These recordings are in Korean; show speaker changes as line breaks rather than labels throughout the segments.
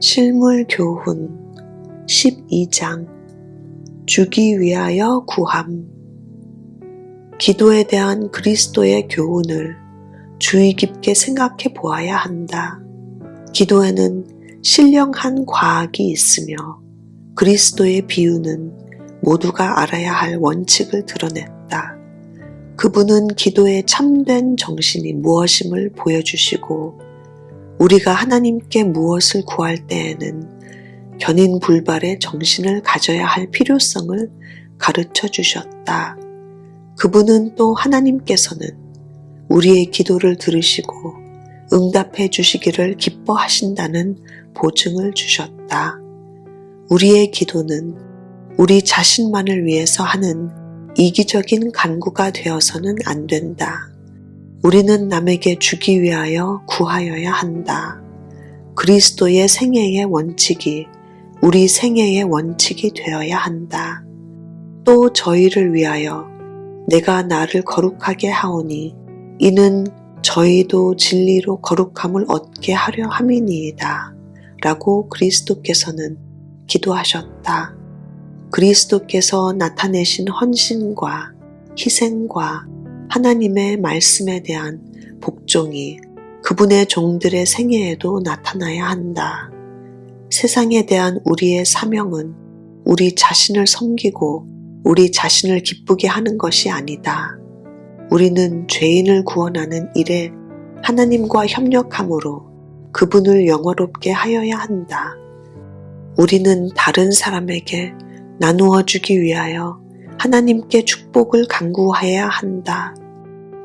실물 교훈 12장 주기 위하여 구함. 기도에 대한 그리스도의 교훈을 주의 깊게 생각해 보아야 한다. 기도에는 신령한 과학이 있으며 그리스도의 비유는 모두가 알아야 할 원칙을 드러냈다. 그분은 기도의 참된 정신이 무엇임을 보여주시고 우리가 하나님께 무엇을 구할 때에는 견인불발의 정신을 가져야 할 필요성을 가르쳐 주셨다. 그분은 또 하나님께서는 우리의 기도를 들으시고 응답해 주시기를 기뻐하신다는 보증을 주셨다. 우리의 기도는 우리 자신만을 위해서 하는 이기적인 간구가 되어서는 안 된다. 우리는 남에게 주기 위하여 구하여야 한다. 그리스도의 생애의 원칙이 우리 생애의 원칙이 되어야 한다. 또 저희를 위하여 내가 나를 거룩하게 하오니 이는 저희도 진리로 거룩함을 얻게 하려 함이니이다. 라고 그리스도께서는 기도하셨다. 그리스도께서 나타내신 헌신과 희생과 하나님의 말씀에 대한 복종이 그분의 종들의 생애에도 나타나야 한다. 세상에 대한 우리의 사명은 우리 자신을 섬기고 우리 자신을 기쁘게 하는 것이 아니다. 우리는 죄인을 구원하는 일에 하나님과 협력함으로 그분을 영화롭게 하여야 한다. 우리는 다른 사람에게 나누어 주기 위하여 하나님께 축복을 간구해야 한다.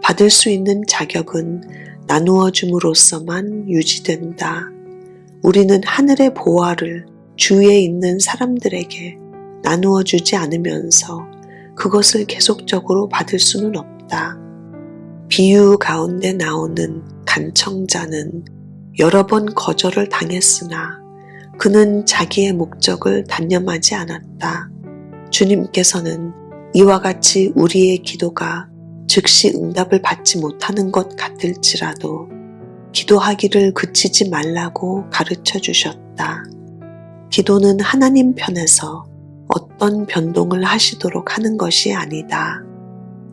받을 수 있는 자격은 나누어 줌으로써만 유지된다. 우리는 하늘의 보화를 주위에 있는 사람들에게 나누어 주지 않으면서 그것을 계속적으로 받을 수는 없다. 비유 가운데 나오는 간청자는 여러 번 거절을 당했으나 그는 자기의 목적을 단념하지 않았다. 주님께서는 이와 같이 우리의 기도가 즉시 응답을 받지 못하는 것 같을지라도 기도하기를 그치지 말라고 가르쳐 주셨다. 기도는 하나님 편에서 어떤 변동을 하시도록 하는 것이 아니다.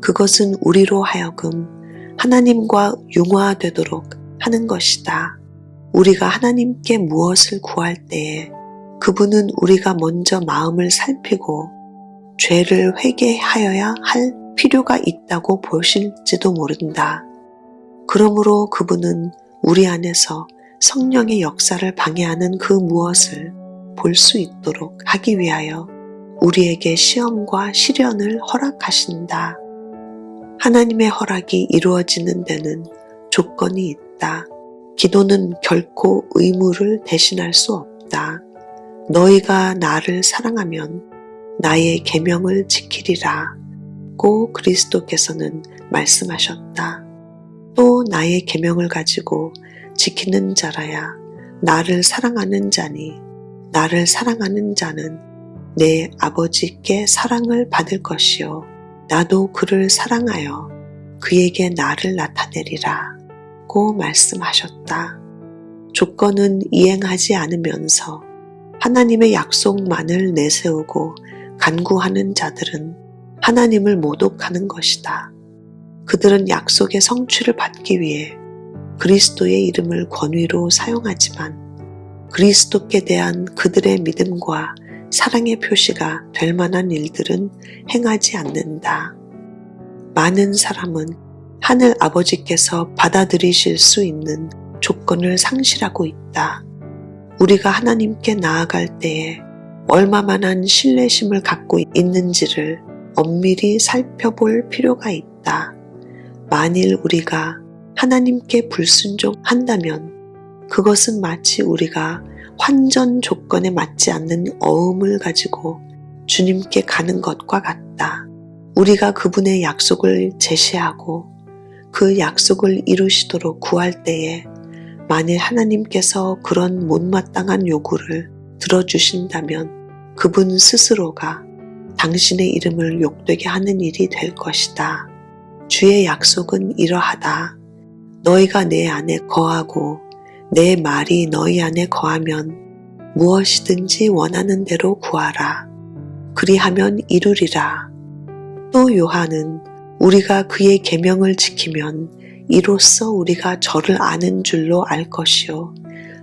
그것은 우리로 하여금 하나님과 융화되도록 하는 것이다. 우리가 하나님께 무엇을 구할 때에 그분은 우리가 먼저 마음을 살피고 죄를 회개하여야 할 필요가 있다고 보실지도 모른다. 그러므로 그분은 우리 안에서 성령의 역사를 방해하는 그 무엇을 볼 수 있도록 하기 위하여 우리에게 시험과 시련을 허락하신다. 하나님의 허락이 이루어지는 데는 조건이 있다. 기도는 결코 의무를 대신할 수 없다. 너희가 나를 사랑하면 나의 계명을 지키리라 고 그리스도께서는 말씀하셨다. 또 나의 계명을 가지고 지키는 자라야 나를 사랑하는 자니 나를 사랑하는 자는 내 아버지께 사랑을 받을 것이요 나도 그를 사랑하여 그에게 나를 나타내리라 고 말씀하셨다. 조건은 이행하지 않으면서 하나님의 약속만을 내세우고 간구하는 자들은 하나님을 모독하는 것이다. 그들은 약속의 성취를 받기 위해 그리스도의 이름을 권위로 사용하지만 그리스도께 대한 그들의 믿음과 사랑의 표시가 될 만한 일들은 행하지 않는다. 많은 사람은 하늘 아버지께서 받아들이실 수 있는 조건을 상실하고 있다. 우리가 하나님께 나아갈 때에 얼마만한 신뢰심을 갖고 있는지를 엄밀히 살펴볼 필요가 있다. 만일 우리가 하나님께 불순종한다면 그것은 마치 우리가 환전 조건에 맞지 않는 어음을 가지고 주님께 가는 것과 같다. 우리가 그분의 약속을 제시하고 그 약속을 이루시도록 구할 때에 만일 하나님께서 그런 못마땅한 요구를 들어주신다면 그분 스스로가 당신의 이름을 욕되게 하는 일이 될 것이다. 주의 약속은 이러하다. 너희가 내 안에 거하고 내 말이 너희 안에 거하면 무엇이든지 원하는 대로 구하라. 그리하면 이루리라. 또 요한은 우리가 그의 계명을 지키면 이로써 우리가 저를 아는 줄로 알 것이요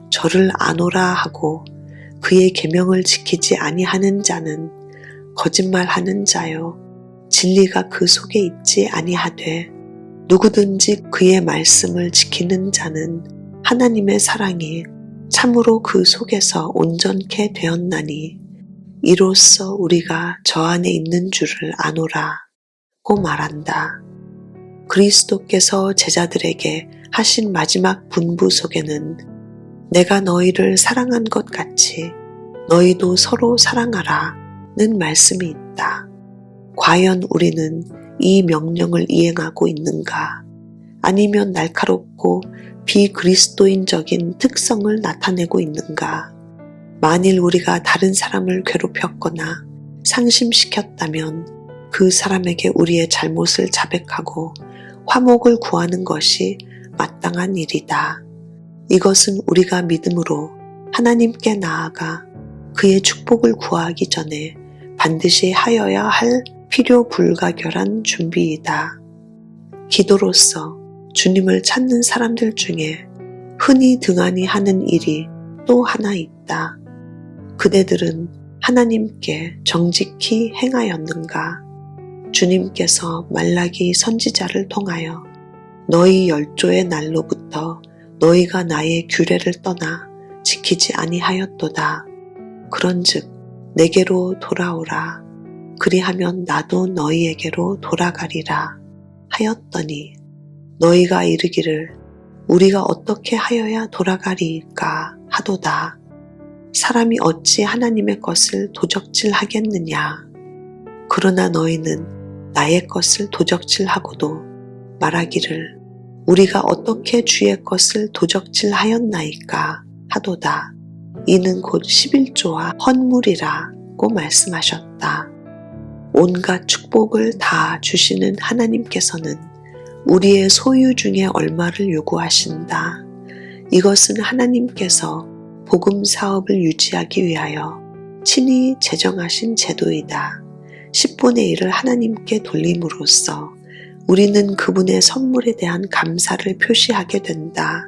저를 아노라 하고 그의 계명을 지키지 아니하는 자는 거짓말하는 자요 진리가 그 속에 있지 아니하되 누구든지 그의 말씀을 지키는 자는 하나님의 사랑이 참으로 그 속에서 온전케 되었나니 이로써 우리가 저 안에 있는 줄을 아노라고 말한다. 그리스도께서 제자들에게 하신 마지막 분부 속에는 내가 너희를 사랑한 것 같이 너희도 서로 사랑하라는 말씀이 있다. 과연 우리는 이 명령을 이행하고 있는가? 아니면 날카롭고 비그리스도인적인 특성을 나타내고 있는가? 만일 우리가 다른 사람을 괴롭혔거나 상심시켰다면 그 사람에게 우리의 잘못을 자백하고 화목을 구하는 것이 마땅한 일이다. 이것은 우리가 믿음으로 하나님께 나아가 그의 축복을 구하기 전에 반드시 하여야 할 필요 불가결한 준비이다. 기도로서 주님을 찾는 사람들 중에 흔히 등한히 하는 일이 또 하나 있다. 그대들은 하나님께 정직히 행하였는가? 주님께서 말라기 선지자를 통하여 너희 열조의 날로부터 너희가 나의 규례를 떠나 지키지 아니하였도다. 그런즉 내게로 돌아오라. 그리하면 나도 너희에게로 돌아가리라 하였더니 너희가 이르기를 우리가 어떻게 하여야 돌아가리이까 하도다. 사람이 어찌 하나님의 것을 도적질하겠느냐. 그러나 너희는 나의 것을 도적질하고도 말하기를 우리가 어떻게 주의 것을 도적질하였나이까 하도다. 이는 곧 11조와 헌물이라고 말씀하셨다. 온갖 축복을 다 주시는 하나님께서는 우리의 소유 중에 얼마를 요구하신다. 이것은 하나님께서 복음 사업을 유지하기 위하여 친히 제정하신 제도이다. 10분의 1을 하나님께 돌림으로써 우리는 그분의 선물에 대한 감사를 표시하게 된다.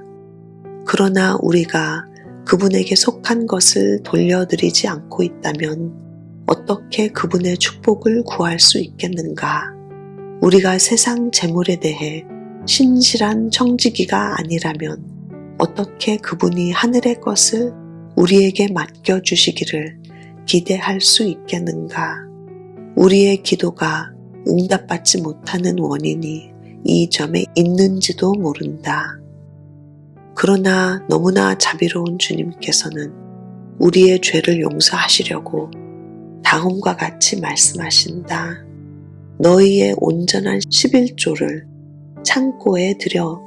그러나 우리가 그분에게 속한 것을 돌려드리지 않고 있다면 어떻게 그분의 축복을 구할 수 있겠는가? 우리가 세상 재물에 대해 신실한 청지기가 아니라면 어떻게 그분이 하늘의 것을 우리에게 맡겨주시기를 기대할 수 있겠는가? 우리의 기도가 응답받지 못하는 원인이 이 점에 있는지도 모른다. 그러나 너무나 자비로운 주님께서는 우리의 죄를 용서하시려고 다음과 같이 말씀하신다. 너희의 온전한 11조를 창고에 들여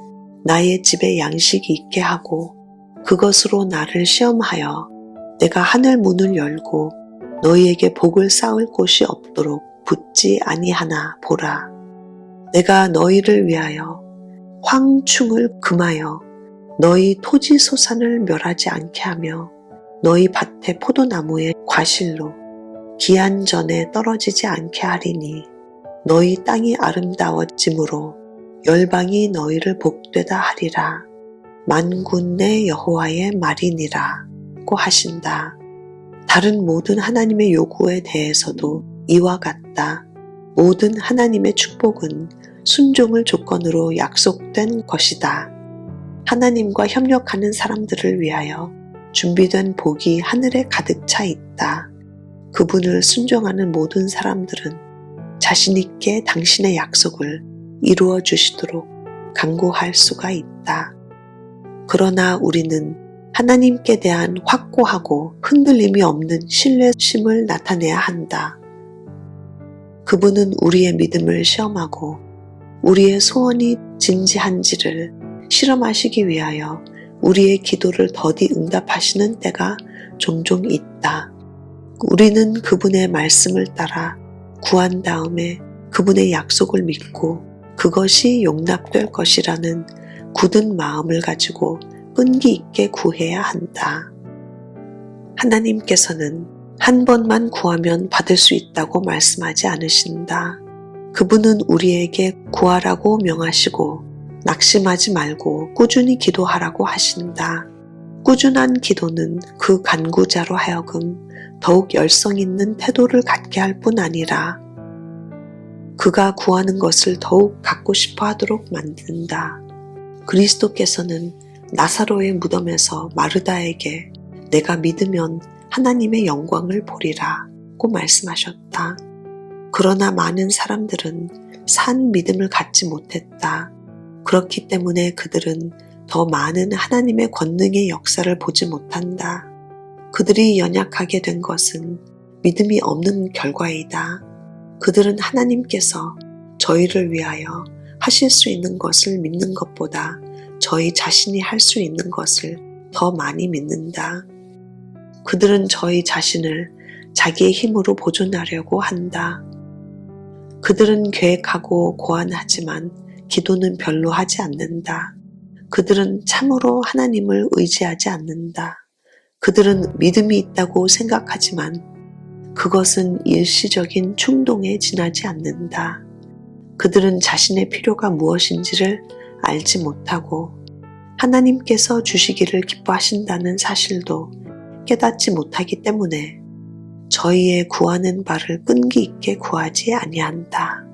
나의 집에 양식이 있게 하고 그것으로 나를 시험하여 내가 하늘 문을 열고 너희에게 복을 쌓을 곳이 없도록 붙지 아니하나 보라. 내가 너희를 위하여 황충을 금하여 너희 토지 소산을 멸하지 않게 하며 너희 밭의 포도나무의 과실로 기한 전에 떨어지지 않게 하리니 너희 땅이 아름다워짐으로 열방이 너희를 복되다 하리라. 만군의 여호와의 말이니라고 하신다. 다른 모든 하나님의 요구에 대해서도 이와 같다. 모든 하나님의 축복은 순종을 조건으로 약속된 것이다. 하나님과 협력하는 사람들을 위하여 준비된 복이 하늘에 가득 차 있다. 그분을 순종하는 모든 사람들은 자신 있게 당신의 약속을 이루어 주시도록 간구할 수가 있다. 그러나 우리는 하나님께 대한 확고하고 흔들림이 없는 신뢰심을 나타내야 한다. 그분은 우리의 믿음을 시험하고 우리의 소원이 진지한지를 실험하시기 위하여 우리의 기도를 더디 응답하시는 때가 종종 있다. 우리는 그분의 말씀을 따라 구한 다음에 그분의 약속을 믿고 그것이 용납될 것이라는 굳은 마음을 가지고 끈기 있게 구해야 한다. 하나님께서는 한 번만 구하면 받을 수 있다고 말씀하지 않으신다. 그분은 우리에게 구하라고 명하시고 낙심하지 말고 꾸준히 기도하라고 하신다. 꾸준한 기도는 그 간구자로 하여금 더욱 열성 있는 태도를 갖게 할 뿐 아니라 그가 구하는 것을 더욱 갖고 싶어 하도록 만든다. 그리스도께서는 나사로의 무덤에서 마르다에게 내가 믿으면 하나님의 영광을 보리라고 말씀하셨다. 그러나 많은 사람들은 산 믿음을 갖지 못했다. 그렇기 때문에 그들은 더 많은 하나님의 권능의 역사를 보지 못한다. 그들이 연약하게 된 것은 믿음이 없는 결과이다. 그들은 하나님께서 저희를 위하여 하실 수 있는 것을 믿는 것보다 저희 자신이 할 수 있는 것을 더 많이 믿는다. 그들은 저희 자신을 자기의 힘으로 보존하려고 한다. 그들은 계획하고 고안하지만 기도는 별로 하지 않는다. 그들은 참으로 하나님을 의지하지 않는다. 그들은 믿음이 있다고 생각하지만 그것은 일시적인 충동에 지나지 않는다. 그들은 자신의 필요가 무엇인지를 알지 못하고 하나님께서 주시기를 기뻐하신다는 사실도 깨닫지 못하기 때문에 저희의 구하는 바를 끈기 있게 구하지 아니한다.